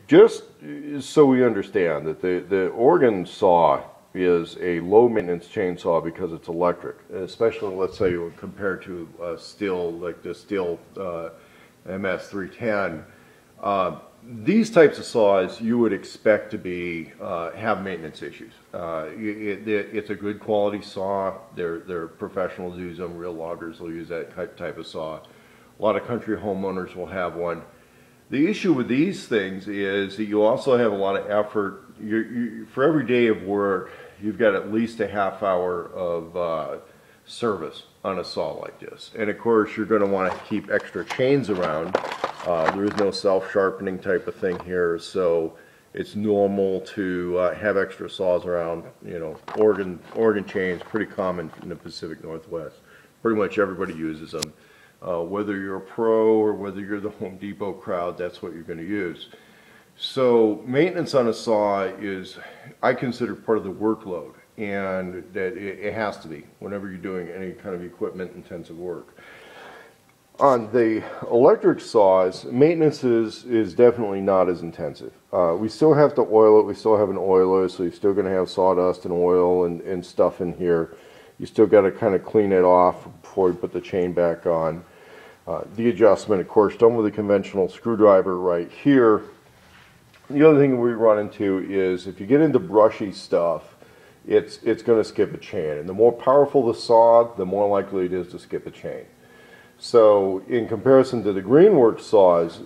Just so we understand that the Oregon saw is a low maintenance chainsaw because it's electric, especially let's say compared to a steel like the steel MS310. These types of saws you would expect to be have maintenance issues. It's a good quality saw. They're professionals use them. Real loggers will use that type of saw. A lot of country homeowners will have one. The issue with these things is that you also have a lot of effort. For every day of work, you've got at least a half hour of service on a saw like this. And of course, you're going to want to keep extra chains around. There is no self-sharpening type of thing here, so it's normal to have extra saws around. You know, Oregon chains, pretty common in the Pacific Northwest. Pretty much everybody uses them. Whether you're a pro or whether you're the Home Depot crowd, that's what you're going to use. So maintenance on a saw is, I consider, part of the workload, and that it has to be whenever you're doing any kind of equipment intensive work. On the electric saws, maintenance is definitely not as intensive. We still have to oil it. We still have an oiler, so you're still going to have sawdust and oil and stuff in here. You still got to kind of clean it off before you put the chain back on. The adjustment, of course, done with a conventional screwdriver right here. The other thing we run into is if you get into brushy stuff, it's going to skip a chain. And the more powerful the saw, the more likely it is to skip a chain. So in comparison to the Greenworks saws,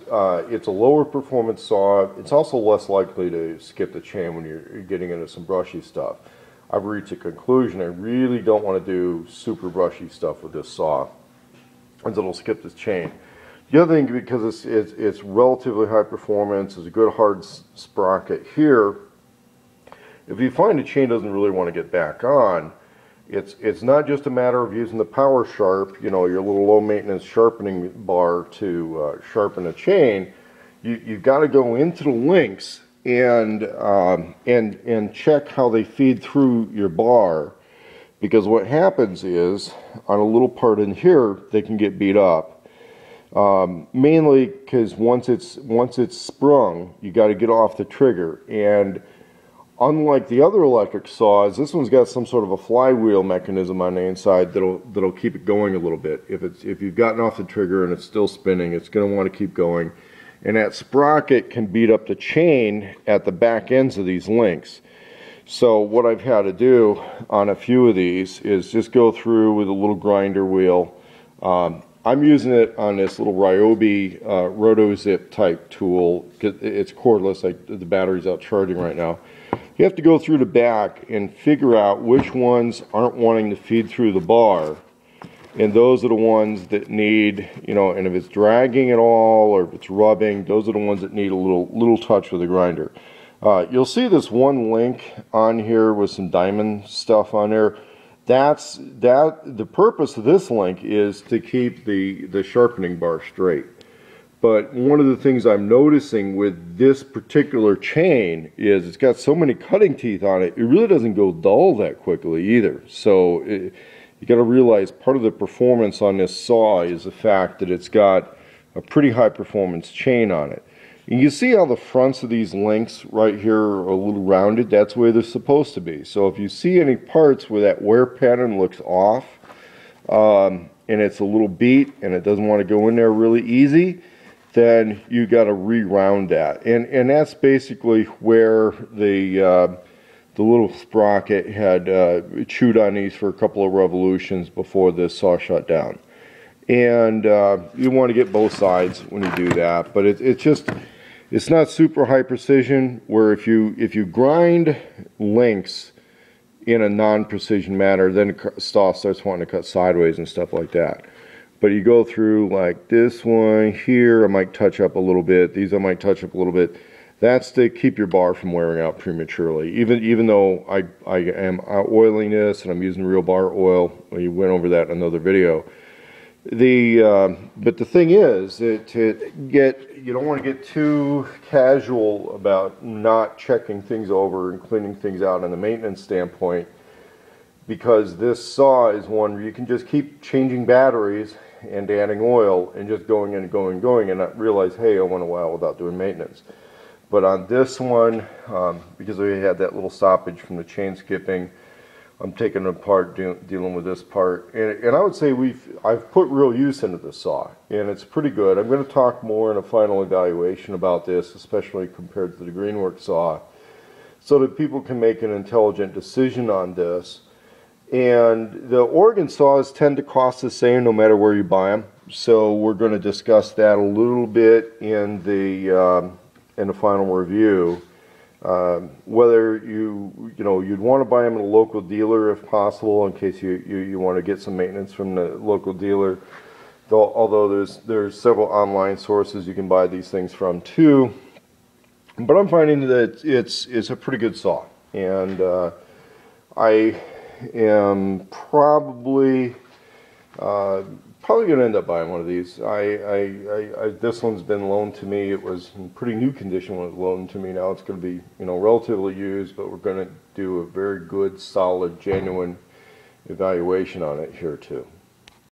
it's a lower performance saw. It's also less likely to skip the chain when you're getting into some brushy stuff. I've reached a conclusion. I really don't want to do super brushy stuff with this saw, as it'll skip this chain. The other thing, because it's relatively high performance, is a good hard sprocket here. If you find a chain doesn't really want to get back on, it's not just a matter of using the power sharp, you know, your little low maintenance sharpening bar to sharpen a chain. You've got to go into the links and check how they feed through your bar, because what happens is on a little part in here they can get beat up, mainly because once it's sprung, you got to get off the trigger. And unlike the other electric saws, this one's got some sort of a flywheel mechanism on the inside that'll keep it going a little bit. If you've gotten off the trigger and it's still spinning, it's going to want to keep going. And that sprocket can beat up the chain at the back ends of these links. So what I've had to do on a few of these is just go through with a little grinder wheel. I'm using it on this little Ryobi RotoZip type tool. It's cordless. The battery's out charging right now. You have to go through the back and figure out which ones aren't wanting to feed through the bar. And those are the ones that need, you know, and if it's dragging at all or if it's rubbing, those are the ones that need a little touch with the grinder. You'll see this one link on here with some diamond stuff on there. The purpose of this link is to keep the sharpening bar straight. But one of the things I'm noticing with this particular chain is it's got so many cutting teeth on it, it really doesn't go dull that quickly either. So you got to realize part of the performance on this saw is the fact that it's got a pretty high performance chain on it. And you see how the fronts of these links right here are a little rounded? That's where they're supposed to be. So if you see any parts where that wear pattern looks off and it's a little beat and it doesn't want to go in there really easy, then you got to re-round that. And that's basically where the little sprocket had chewed on these for a couple of revolutions before this saw shut down. And you want to get both sides when you do that, but it's not super high precision. Where if you grind links in a non-precision manner, then the saw starts wanting to cut sideways and stuff like that. But you go through like this one here, I might touch up a little bit. These I might touch up a little bit. That's to keep your bar from wearing out prematurely. Even though I am oiling this and I'm using real bar oil, we went over that in another video. But the thing is that you don't want to get too casual about not checking things over and cleaning things out on the maintenance standpoint, because this saw is one where you can just keep changing batteries and adding oil and just going and going and not realize, hey, I went a while without doing maintenance. But on this one, because we had that little stoppage from the chain skipping, I'm taking it apart, dealing with this part, and I would say I've put real use into this saw, and it's pretty good. I'm going to talk more in a final evaluation about this, especially compared to the Greenwork saw, so that people can make an intelligent decision on this. And the Oregon saws tend to cost the same no matter where you buy them, so we're going to discuss that a little bit in the final review. Whether you'd want to buy them at a local dealer if possible, in case you want to get some maintenance from the local dealer. Although there's several online sources you can buy these things from too. But I'm finding that it's a pretty good saw, and I am probably going to end up buying one of these. This one's been loaned to me. It was in pretty new condition when it was loaned to me. Now it's going to be, relatively used, but we're going to do a very good, solid, genuine evaluation on it here too.